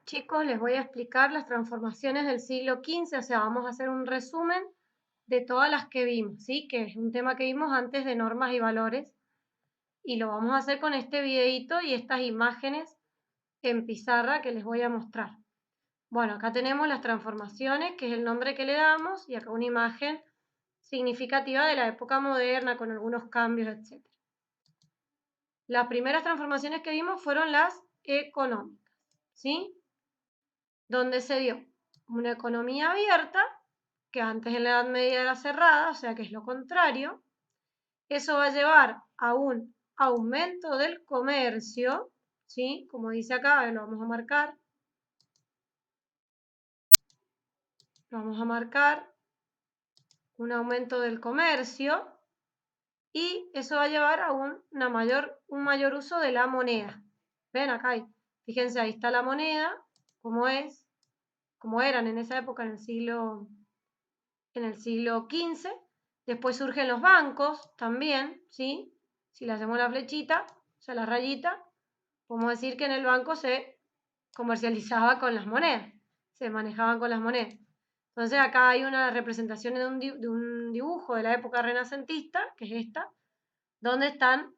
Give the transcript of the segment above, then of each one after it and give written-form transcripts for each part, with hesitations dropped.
Chicos, les voy a explicar las transformaciones del siglo XV, o sea, vamos a hacer un resumen de todas las que vimos, ¿sí? Que es un tema que vimos antes de normas y valores, y lo vamos a hacer con este videito y estas imágenes en pizarra que les voy a mostrar. Bueno, acá tenemos las transformaciones, que es el nombre que le damos, y acá una imagen significativa de la época moderna con algunos cambios, etc. Las primeras transformaciones que vimos fueron las económicas, ¿sí? Donde se dio una economía abierta, que antes en la Edad Media era cerrada, o sea que es lo contrario. Eso va a llevar a un aumento del comercio, ¿sí? Como dice acá, lo vamos a marcar. Vamos a marcar un aumento del comercio y eso va a llevar a un mayor uso de la moneda. ¿Ven acá? Fíjense, ahí está la moneda, como eran en esa época en el siglo XV. Después surgen los bancos también, ¿sí? Si le hacemos la flechita, o sea, la rayita, podemos decir que en el banco se comercializaba con las monedas, se manejaban con las monedas. Entonces acá hay una representación de un dibujo de la época renacentista, que es esta, donde están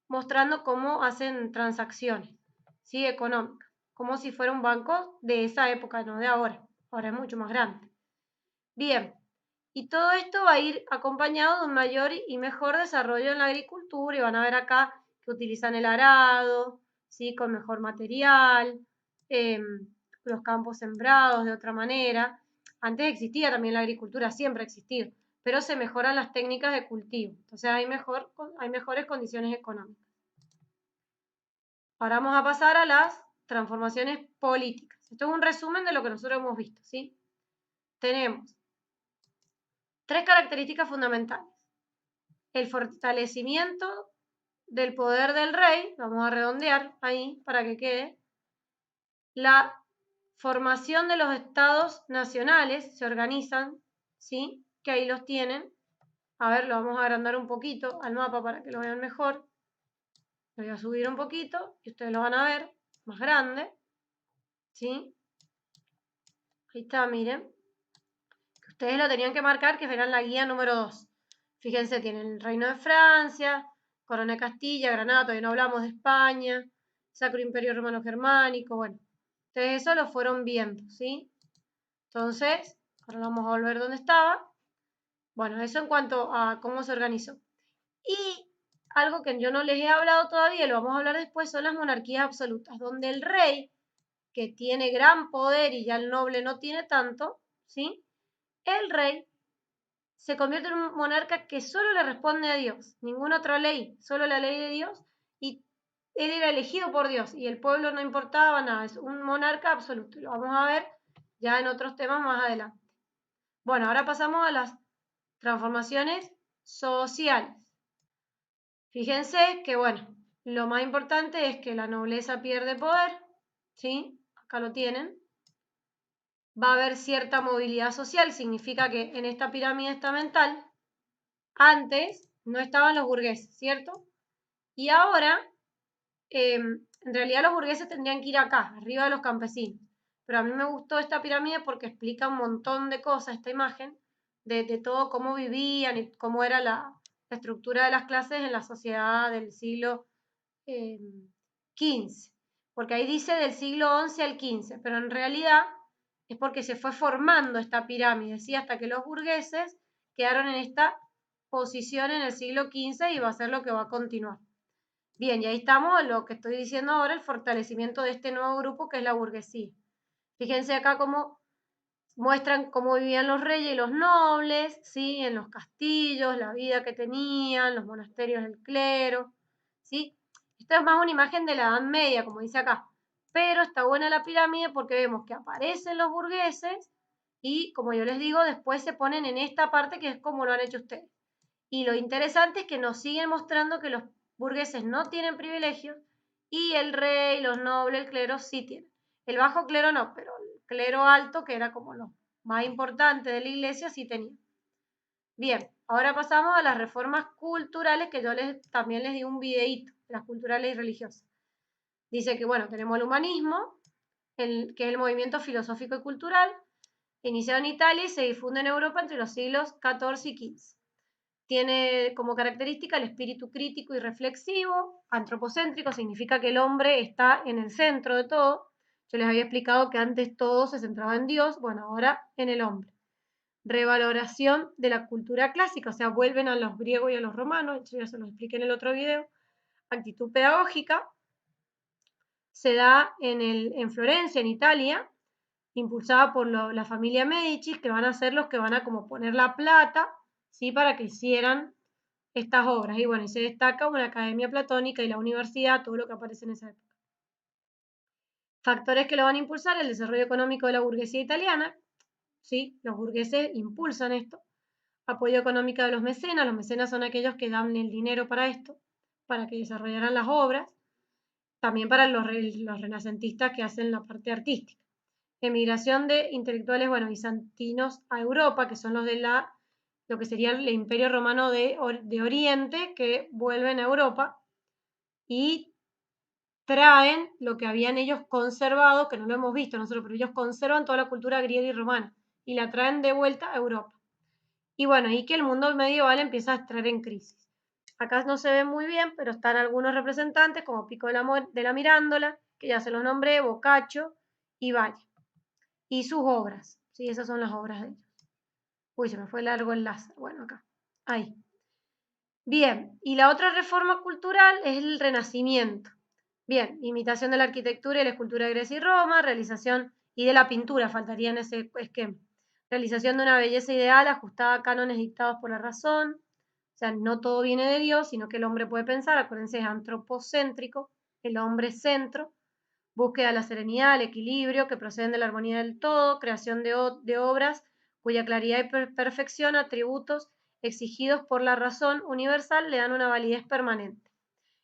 mostrando cómo hacen transacciones, ¿sí? Económicas, como si fuera un banco de esa época, no de ahora. Ahora es mucho más grande. Bien, y todo esto va a ir acompañado de un mayor y mejor desarrollo en la agricultura, y van a ver acá que utilizan el arado, ¿sí? Con mejor material, los campos sembrados de otra manera. Antes existía también la agricultura, siempre ha existido, pero se mejoran las técnicas de cultivo, entonces hay mejores condiciones económicas. Ahora vamos a pasar a las transformaciones políticas. Esto es un resumen de lo que nosotros hemos visto, ¿sí? Tenemos tres características fundamentales: el fortalecimiento del poder del rey, vamos a redondear ahí para que quede, la formación de los estados nacionales, se organizan, ¿sí? Que ahí los tienen. A ver, lo vamos a agrandar un poquito al mapa para que lo vean mejor. Lo voy a subir un poquito y ustedes lo van a ver más grande, ¿sí? Ahí está, miren. Ustedes lo tenían que marcar, que será la guía número 2. Fíjense, tienen el Reino de Francia, Corona de Castilla, Granada, todavía no hablamos de España, Sacro Imperio Romano Germánico, bueno. Ustedes eso lo fueron viendo, ¿sí? Entonces, ahora vamos a volver donde estaba. Bueno, eso en cuanto a cómo se organizó. Y algo que yo no les he hablado todavía, lo vamos a hablar después, son las monarquías absolutas, donde el rey, que tiene gran poder y ya el noble no tiene tanto, ¿sí? El rey se convierte en un monarca que solo le responde a Dios, ninguna otra ley, solo la ley de Dios, y él era elegido por Dios y el pueblo no importaba nada, es un monarca absoluto. Lo vamos a ver ya en otros temas más adelante. Bueno, ahora pasamos a las transformaciones sociales. Fíjense que, bueno, lo más importante es que la nobleza pierde poder, ¿sí? Acá lo tienen. Va a haber cierta movilidad social, significa que en esta pirámide estamental antes no estaban los burgueses, ¿cierto? Y ahora, en realidad los burgueses tendrían que ir acá, arriba de los campesinos. Pero a mí me gustó esta pirámide porque explica un montón de cosas, esta imagen, de todo cómo vivían y cómo era la estructura de las clases en la sociedad del siglo XV. Porque ahí dice del siglo XI al XV, pero en realidad es porque se fue formando esta pirámide, ¿sí? Hasta que los burgueses quedaron en esta posición en el siglo XV y va a ser lo que va a continuar. Bien, y ahí estamos, lo que estoy diciendo ahora, el fortalecimiento de este nuevo grupo que es la burguesía. Fíjense acá cómo muestran cómo vivían los reyes y los nobles, ¿sí? En los castillos, la vida que tenían, los monasterios del clero, ¿sí? Esta es más una imagen de la Edad Media, como dice acá, pero está buena la pirámide porque vemos que aparecen los burgueses y, como yo les digo, después se ponen en esta parte que es como lo han hecho ustedes. Y lo interesante es que nos siguen mostrando que los burgueses no tienen privilegios y el rey, los nobles, el clero sí tienen. El bajo clero no, pero el clero alto, que era como lo más importante de la iglesia, sí tenía. Bien, ahora pasamos a las reformas culturales, que yo también les di un videíto, las culturales y religiosas. Dice que, bueno, tenemos el humanismo, que es el movimiento filosófico y cultural, iniciado en Italia y se difunde en Europa entre los siglos XIV y XV. Tiene como característica el espíritu crítico y reflexivo. Antropocéntrico significa que el hombre está en el centro de todo. Yo les había explicado que antes todo se centraba en Dios, bueno, ahora en el hombre. Revaloración de la cultura clásica, o sea, vuelven a los griegos y a los romanos, ya se los expliqué en el otro video. Actitud pedagógica, se da en Florencia, en Italia, impulsada por la familia Medici, que van a ser los que van a como poner la plata, ¿sí? Para que hicieran estas obras. Y bueno, y se destaca una academia platónica y la universidad, todo lo que aparece en esa época. Factores que lo van a impulsar: el desarrollo económico de la burguesía italiana, ¿sí? Los burgueses impulsan esto. Apoyo económico de los mecenas son aquellos que dan el dinero para esto, para que desarrollaran las obras. También para los renacentistas que hacen la parte artística. Emigración de intelectuales, bueno, bizantinos a Europa, que son los de lo que sería el Imperio Romano de Oriente, que vuelven a Europa y traen lo que habían ellos conservado, que no lo hemos visto nosotros, pero ellos conservan toda la cultura griega y romana y la traen de vuelta a Europa. Y bueno, y que el mundo medieval empieza a estar en crisis. Acá no se ve muy bien, pero están algunos representantes como Pico de la Mirandola, que ya se los nombré, Boccaccio y Valle. Y sus obras, ¿sí? Esas son las obras de ellos. Uy, se me fue largo el láser. Bueno, acá. Ahí. Bien, y la otra reforma cultural es el Renacimiento. Bien, imitación de la arquitectura y la escultura de Grecia y Roma, realización y de la pintura, faltaría en ese esquema. Realización de una belleza ideal ajustada a cánones dictados por la razón. O sea, no todo viene de Dios, sino que el hombre puede pensar. Acuérdense, es antropocéntrico, el hombre centro. Búsqueda de la serenidad, el equilibrio que proceden de la armonía del todo, creación de obras cuya claridad y perfección, atributos exigidos por la razón universal, le dan una validez permanente.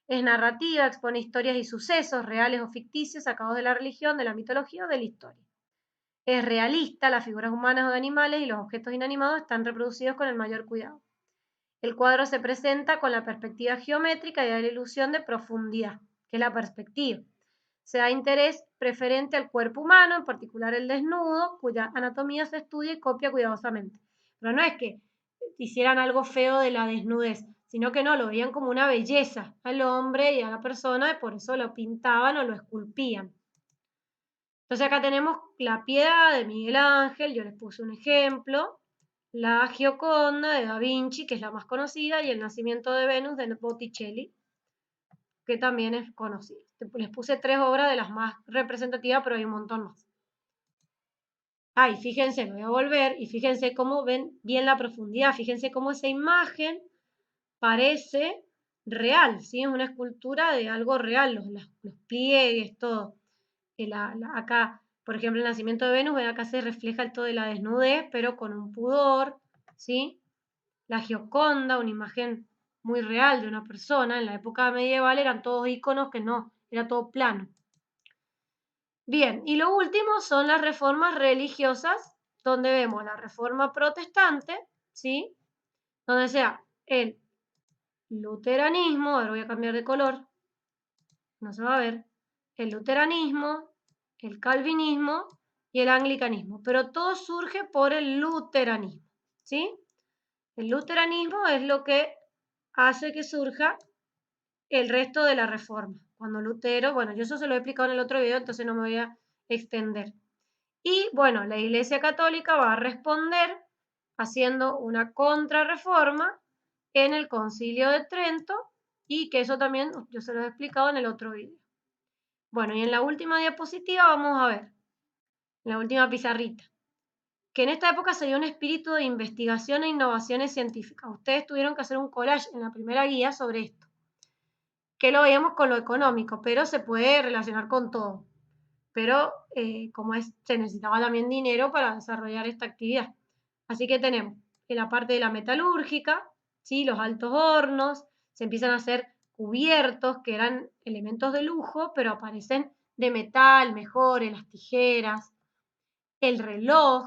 Es narrativa, expone historias y sucesos reales o ficticios sacados de la religión, de la mitología o de la historia. Es realista, las figuras humanas o de animales y los objetos inanimados están reproducidos con el mayor cuidado. El cuadro se presenta con la perspectiva geométrica y da la ilusión de profundidad, que es la perspectiva. Se da interés preferente al cuerpo humano, en particular el desnudo, cuya anatomía se estudia y copia cuidadosamente. Pero no es que hicieran algo feo de la desnudez, sino que no, lo veían como una belleza al hombre y a la persona, y por eso lo pintaban o lo esculpían. Entonces acá tenemos la Piedad de Miguel Ángel, yo les puse un ejemplo, la Gioconda de Da Vinci, que es la más conocida, y el Nacimiento de Venus de Botticelli, que también es conocida. Les puse 3 obras de las más representativas, pero hay un montón más. Ay, fíjense, me voy a volver y fíjense cómo ven bien la profundidad, fíjense cómo esa imagen parece real, ¿sí? Es una escultura de algo real, los pliegues, todo. Acá, por ejemplo, el Nacimiento de Venus, ven, acá se refleja todo de la desnudez, pero con un pudor, ¿sí? La Gioconda, una imagen muy real de una persona, en la época medieval eran todos iconos que no, era todo plano. Bien, y lo último son las reformas religiosas, donde vemos la reforma protestante, ¿sí? Donde sea el luteranismo, ahora voy a cambiar de color, no se va a ver, el luteranismo, el calvinismo y el anglicanismo, pero todo surge por el luteranismo, ¿sí? El luteranismo es lo que hace que surja el resto de la reforma. Cuando Lutero, bueno, yo eso se lo he explicado en el otro video, entonces no me voy a extender. Y bueno, la Iglesia Católica va a responder haciendo una contrarreforma en el Concilio de Trento, y que eso también yo se lo he explicado en el otro video. Bueno, y en la última diapositiva vamos a ver, en la última pizarrita, que en esta época se dio un espíritu de investigación e innovaciones científicas. Ustedes tuvieron que hacer un collage en la primera guía sobre esto, que lo veíamos con lo económico, pero se puede relacionar con todo. Pero como se necesitaba también dinero para desarrollar esta actividad. Así que tenemos en la parte de la metalúrgica, ¿sí? Los altos hornos, se empiezan a hacer cubiertos que eran elementos de lujo, pero aparecen de metal, mejores, las tijeras, el reloj,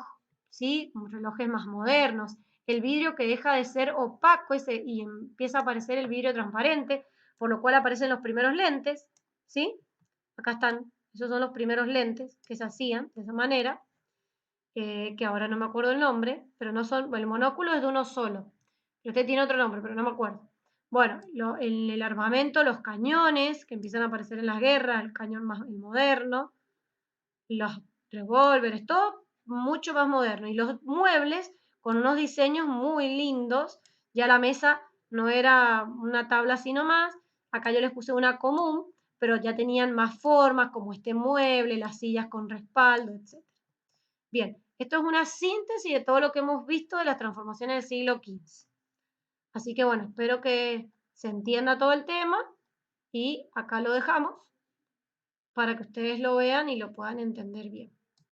¿sí? Relojes más modernos, el vidrio que deja de ser opaco y empieza a aparecer el vidrio transparente, por lo cual aparecen los primeros lentes, ¿sí? Acá están Esos son los primeros lentes que se hacían de esa manera, que ahora no me acuerdo el nombre, pero no son, bueno, el monóculo es de uno solo. Este tiene otro nombre, pero no me acuerdo. Bueno, el armamento, los cañones que empiezan a aparecer en las guerras, el cañón más moderno, los revólveres, todo mucho más moderno. Y los muebles con unos diseños muy lindos. Ya la mesa no era una tabla así nomás. Acá yo les puse una común, pero ya tenían más formas, como este mueble, las sillas con respaldo, etc. Bien, esto es una síntesis de todo lo que hemos visto de las transformaciones del siglo XV. Así que bueno, espero que se entienda todo el tema y acá lo dejamos para que ustedes lo vean y lo puedan entender bien.